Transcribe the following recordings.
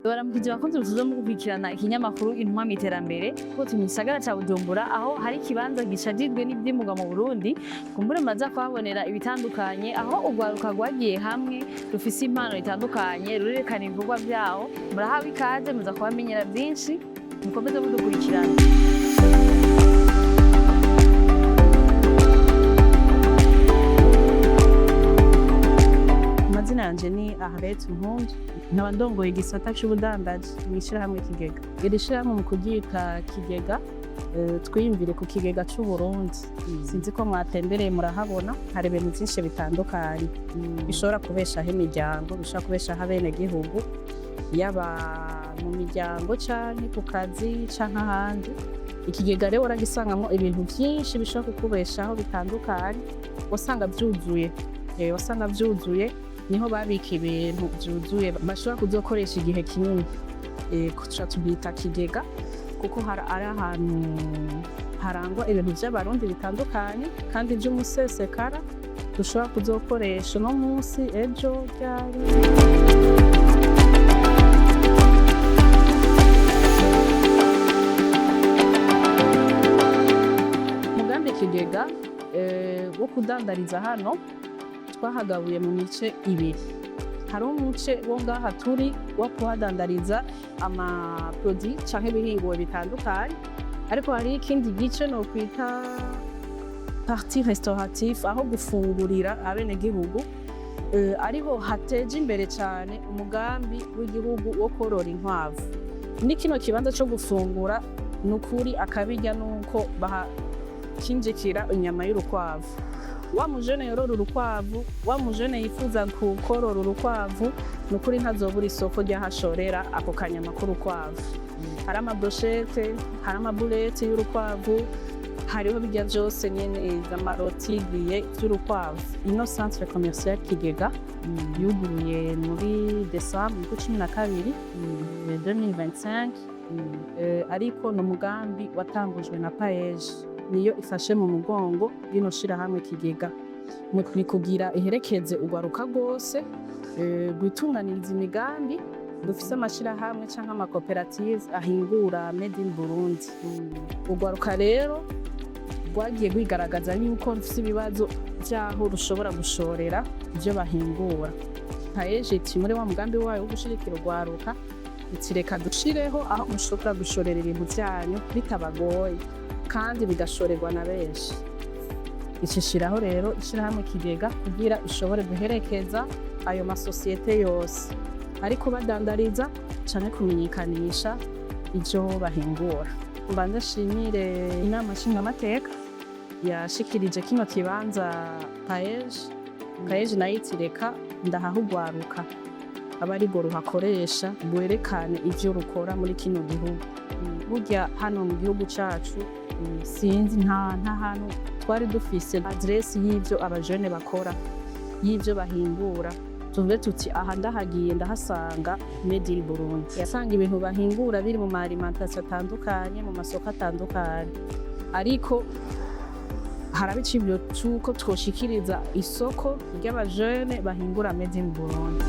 Baramukije bakunze tuzo mu gukurikirana ikinyamakuru Intwa mu iterambere ko turi mu gisagara ca Bujumbura aho hari ikibanza gishajijwe n'ivyimurwa mu Burundi kumbure maza kuhabonera ibitandukanye aho urwaruka rwagiye hamwe rufise impano itandukanye rurerekana ibikorwa vyaho murahawe ikaze muza kubamenyera vyinshi mukomeze mudukurikirana. Amazina yanje ni umuntu nkaba ndongoye igisata c'ubudandaji mw'ishirahamwe KIGEGA. Iri shirahamwe mu kuryita KIGEGA twiyumvire ku kigega c'Uburundi. Sinzi ko mwatembereye murahabona hari ibintu vyinshi bitandukanye bishobora kubeshaho imiryango, bishobora kubeshaho abenegihugu yaba mu miryango canke ku kazi canke ahandi. Ikigega rero uragisangamwo ibintu vyinshi bishobora kukubeshaho bitandukanye wasanga vyuzuye niho babika ibintu vyuzuye bashobora kuzokoresha igihe kinini. Tuca tubyita kigega kuko ari ahantu harangwa ibintu vy'abarundi bitandukanye kandi vy'umusesekara dushobora kuzokoresha no munsi ejo ryari. Umugambi kigega wo kudandariza hano twahagabuye mu mice ibiri. Hari umuce wo ngaha turi wo kuhadandariza amaproduit canke ibihinguwe bitandukanye, ariko hari ikindi gice no kwita partie restaurative aho gufungurira abenegihugu ariho hateje imbere cane umugambi w'igihugu wo korora inkwavu. Ni kino kibanza co gufungura nukuri akabirya nuko bakinjikira inyama y'urukwavu. Wa mujene yorora urukwavu, wa mujene yifuza kukorora urukwavu nukuri ntazobura isoko ryahashorera ako kanyama k'urukwavu. Hari amabrochette, hari amabuleti y'urukwavu, hariho birya vyose nyene amaroti vy'urukwavu. Ino centre commercial KIGEGA yuguruye muri Decembre 12 2025 ariko no mugambi watangujwe na paeje niyo ifashe mu mugongo rino shirahamwe KIGEGA ni kugira iherekeze urwaruka rwose rwitunganiriza imigambi dufise amashirahamwe canke amakoperative ahingura made in Burundi. Urwaruka rero rwagiye rwigaragaza yuko rufise ibibazo vyaho rushobora gushorera ivyo bahingura. Paeje iti muri wa mugambi wayo wo gushirikira urwaruka iti reka dushireho aho mushobora gushorera ibintu vyanyu bitabagoye kandi bigashorerwa na benshi. Ishishiraho rero ishirahamwe KIGEGA kugira ishobore guherekeza ayo masosiyete yose ariko badandariza canke kumenyekanisha ivyo bahingura. Mbanza nshimire inama nshingamateka yashikirije kino kibanza paeje nayo iti reka ndahaha urwaruka aba arirwo ruhakoresha rwerekane ivyo rukora muri kino gihugu. Burya hano mu gihugu cacu sinzi nta hantu twari dufise adresse y'ivyo abajene bakora y'ivyo bahingura tuvuge tuti aha ndahagiye ndahasanga made in Burundi. Yasanga ibintu bahingura biri mu alimentation atandukanye mu masoko atandukanye, ariko haraba icibyo cuko twoshikiriza isoko ry'abajene bahingura made in Burundi.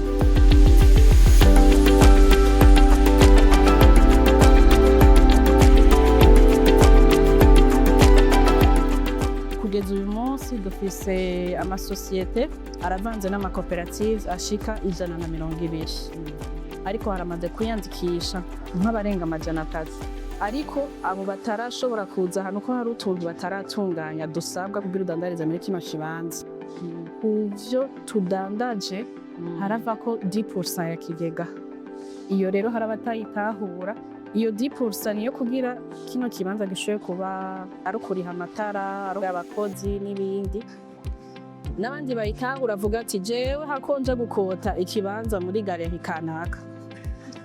Kugeza uyu munsi dufise amasosiyete aravanze n'amakoperative ashika 120, ariko haramaze kwiyandikisha nk'abarenga 300. Ariko abo batarashobora kuza hano ko hari utuntu bataratunganya dusabwa kugira udandariza muri kino kibanza. Kuvyo tudandaje haravako 10% ya KIGEGA. Iyo rero harabatayitahura iyo 10% niyo kugira kino kibanza gishoboye kuba ari ukuriha amatara, ari abakozi n'ibindi. N'abandi bayitahura avuga ati jewe hakonje gukota ikibanza muri gare kanaka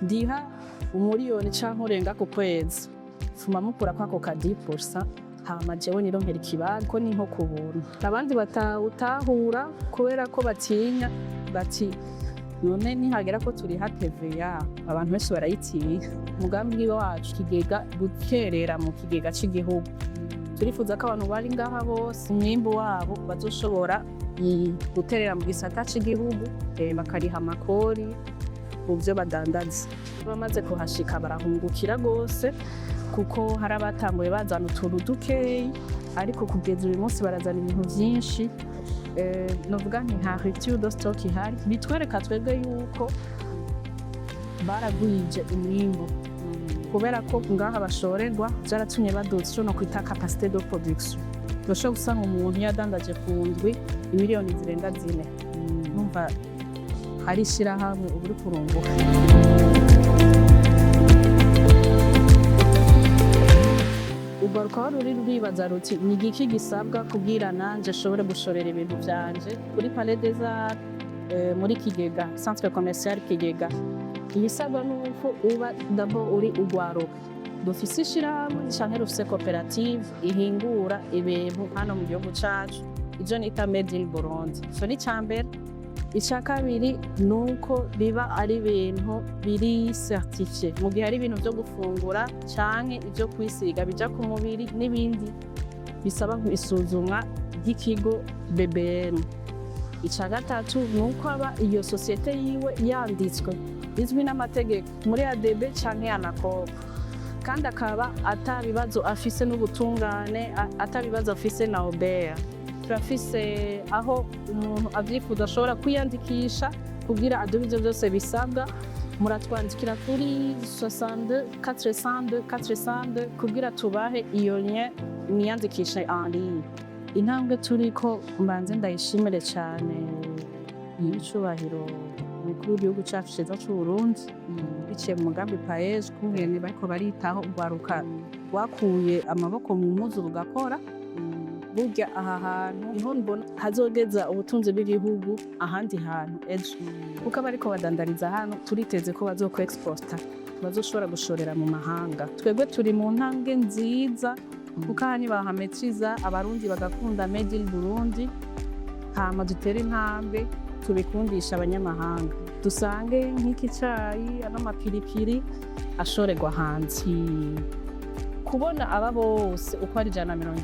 ndiha umiliyoni canke urenga ku kwezi fuma mukura kwako ka 10% hama jewe nironkera ikibanza ko ni nko kubuntu. Abandi batahura kubera ko batinya bati none nihagera ko turi TVA abantu benshi barayitinya. Umugambi wacu KIGEGA guterera mu kigega c'igihugu. Turifuza ko abantu bari ngaha bose umwimbu wabo bazoshobora guterera mu gisata c'igihugu bakariha amakori mu byo badandaza. Bamaze kuhashika barahungukira gose kuko hari abatanguye bazana utuntu dukeyi, ariko kugeza uyu munsi barazana ibintu byinshi. Novuga nti nta rupture de stock ihari, bitwereka twebwe yuko baragwije umwimbu kubera ko ngaha bashorerwa byaratumye baduza ico no kwita capacité de production. Urashobora gusanga umuntu yadandaje ku ndwi imiliyoni zirenga 4. Numva hari ishirahamwe ubu uri kurunguka. Urwaruka ruri rwibaza ruti ni igiki gisabwa kugira nanje nshobore gushorera ibintu vyanje kuri Palais des Arts, muri KIGEGA, Centre Commercial KIGEGA. Ibisabwa nuko uba d'abord uri urwaruka, dufise ishirahamwe canke rufise koperative ihingura ibintu hano mu gihugu cacu, ivyo nita made in Burundi. So ni cambere. Ica kabiri nuko biba ari ibintu biri certifié, mu gihe ari ibintu vyo gufungura canke ivyo kwisiga bija ku mubiri n'ibindi bisaba isuzumwa ry'ikigo BBN. Ica gatatu nuko aba iyo societe yiwe yanditswe izwi n'amategeko muri ADB canke ANACOP, kandi akaba atabibazo afise n'ubutungane, atabibazo afise na OBR. Turafise aho umuntu avyifuza ashobora kwiyandikisha kugira aduhe ivyo vyose bisabwa. Muratwandikira kuri 62 402 402 kugira tubahe iyo mwiyandikishe en ligne. Intambwe turiko mbanze ndayishimire cane y'icubahiro umukuru w'igihugu cacu ciza c'Uburundi, biciye mu mugambi PAES, kungene bariko baritaho urwaruka rwakuye amaboko mu mpuzu rugakora. Burya aha hantu niho mbona hazogeza ubutunzi bw'igihugu ahandi hantu ejo, kuko abariko badandariza hano turiteze ko bazoko exporta, bazoshobora gushorera mu mahanga. Twebwe turi mu ntambwe nziza kuko aha ni bahametriza, abarundi bagakunda made in Burundi, hama dutere intambwe tubikundisha abanyamahanga, dusange nk'iki cayi n'amapiripiri ashorerwa hanze. Kubona aba bose uko ari 120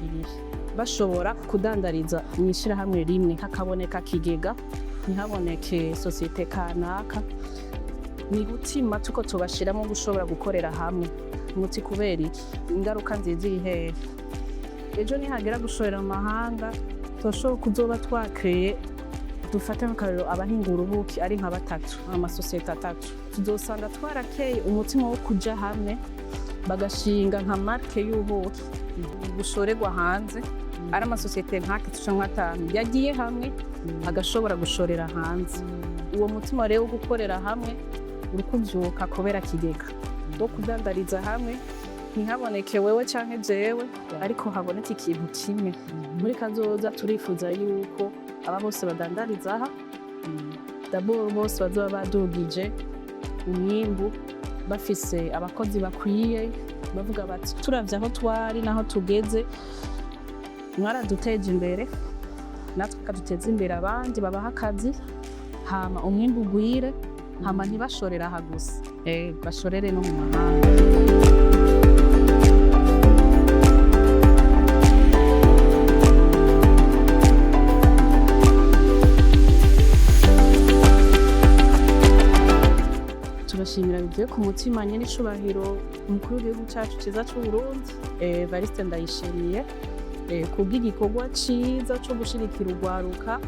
bashobora kudandariza mu ishirahamwe rimwe, hakaboneka KIGEGA, ntihaboneke societe kanaka, ni gutima tuko tubashiramo gushobora gukorera hamwe. Muti kubera iki? Ingaruka nziza iri hehe? Ejo nihagera gushorera mu mahanga, toshobora kuzoba twakreye, dufate nk'akarero abahingura ubuki ari nka 3, amasosiyete 3, tuzosanga twarakeye umutima wo kuja hamwe bagashinga nka marke y'ubuki gushorerwa hanze, ari amasosiyete nk'ake canke 5 yagiye hamwe agashobora gushorera hanze. Uwo mutima rero wo gukorera hamwe uri kuvyuka kubera KIGEGA, wo kudandariza hamwe, ntihaboneke wewe canke jewe, ariko haboneke ikintu kimwe. Muri kazoza turifuza yuko aba bose badandariza aha, d'abord bose bazoba badugije umwimbu, bafise abakozi bakwiye, bavuga bati turavye aho twari naho tugeze, mwaraduteje imbere, natwe kaduteza imbere abandi babaha akazi, hama umwimbu ugwire, hama ntibashorera aha gusa, bashorere no mu mahanga. Turashimira bivuye ku mutima nyene icubahiro umukuru w'igihugu cacu ciza c'Uburundi, Evariste Ndayishimiye, kubw'igikorwa ciza co gushigikira urwaruka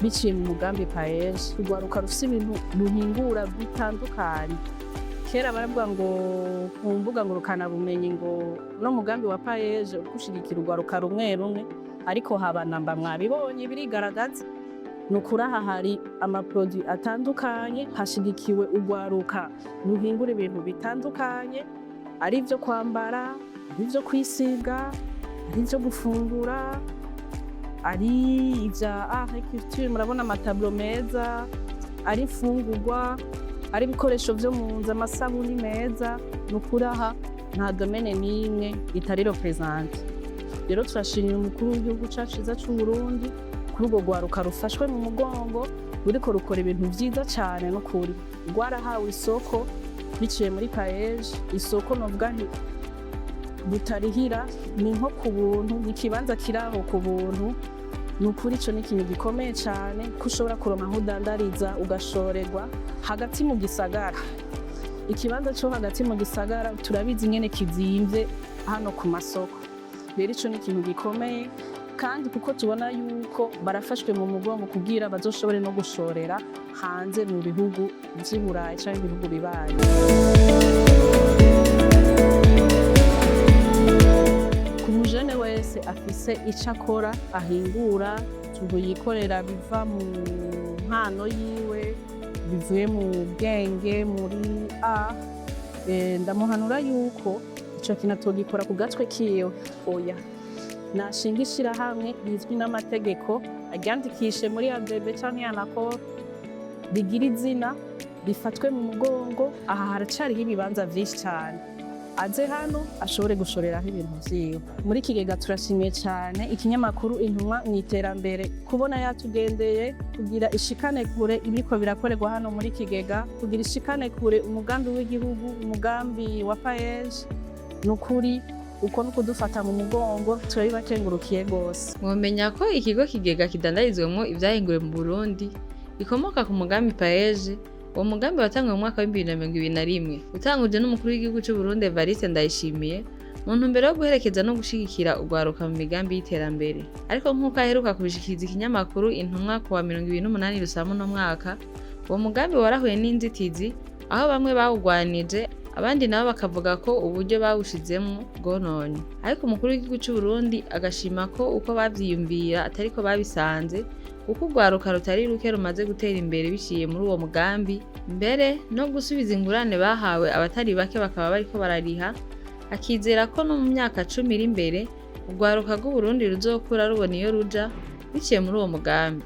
biciye mu mugambi PAES. Urwaruka rufise ibintu ruhingura bitandukanye. Kera baravuga ngo ku mbuga ngurukana bumenyi ngo no mugambi wa PAES gushigikira urwaruka rumwe rumwe, ariko habanamba mwabibonye birigaragaza. Nukuri aha hari amaproduit atandukanye, hashigikiwe urwaruka ruhingura ibintu bitandukanye, ari ivyo kwambara, ari ivyo kwisiga, ari ivyo gufungura, ari ivya agriculture, murabona amatablo meza, ari imfungurwa, ari ibikoresho vyo mu nzu, amasabuni meza. Nukuri aha nta domaine n'imwe itari represente. Rero turashimira umukuru w'igihugu cacu ciza c'Uburundi kuri urwo rwaruka rufashwe mu mugongo, ruriko rukora ibintu vyiza cane. Nukuri rwarahawe isoko biciye muri PAES, isoko novuga nti butarihira, ni nko ku buntu, ni ikibanza kiraho ku buntu, ni ukuri ico ni ikintu gikomeye cane ko ushobora kuronka aho udandariza ugashorerwa hagati mu gisagara. Ikibanza co hagati mu gisagara turabizi ingene kizimvye hano ku masoko. Rero ico ni ikintu gikomeye kandi kuko tubona yuko barafashwe mu mugongo kugira bazoshobore no gushorera hanze mu bihugu vy'i Burayi canke ibihugu bibanyi. Ku mujene wese afise ico akora ahingura, yikorera biva mu mpano yiwe, bivuye mu bwenge, muri ndamuhanura yuko ico kintu atogikora ku gatwe kiwe, oya. Nashinga ishirahamwe rizwi n'amategeko, aryandikishe muri ADB canke ANACOR, rigira izina, rifatwe mu mugongo, aha haracariho ibibanza vyinshi cane. Aze hano ashobore gushoreraho ibintu vyiwe. Muri Kigega turashimiye cane ikinyamakuru Intumwa mw'iterambere kubona yatugendeye kugira ishikane kure ibiriko birakorerwa hano muri Kigega, kugira ishikane kure umugambi w'igihugu, umugambi wa paeje. Nukuri uko no kudufata mu mugongo turabibakengurukiye gose. Mwomenya ko ikigo Kigega kidandarizwamwo ivyahinguriwe mu Burundi bikomoka ku mugambi paeje. Uwo mugambi watanguye mu mwaka wa 2021 utanguje n'umukuru w'igihugu cy'u Burundi Evariste Ndayishimiye mu ntumbero yo guherekeza no gushigikira urwaruka mu migambi y'iterambere. Ariko nk'uko aheruka kubishikiriza ikinyamakuru Intumwa ku wa 28 Rusama no mwaka, uwo mugambi warahuye n'inzitizi aho bamwe bawugwanije abandi nabo bakavuga ko uburyo bawushizemwo bwononye. Ariko umukuru w'igihugu cy'u Burundi agashima ko uko bavyiyumvira atariko babisanze, kuko urwaruka rutari ruke rumaze gutera imbere biciye muri uwo mugambi, mbere no gusubiza ingurane bahawe abatari bake bakaba bariko barariha, akizera ko no mu myaka 10 iri imbere urwaruka rw'Uburundi ruzokura rubona iyo ruja biciye muri uwo mugambi.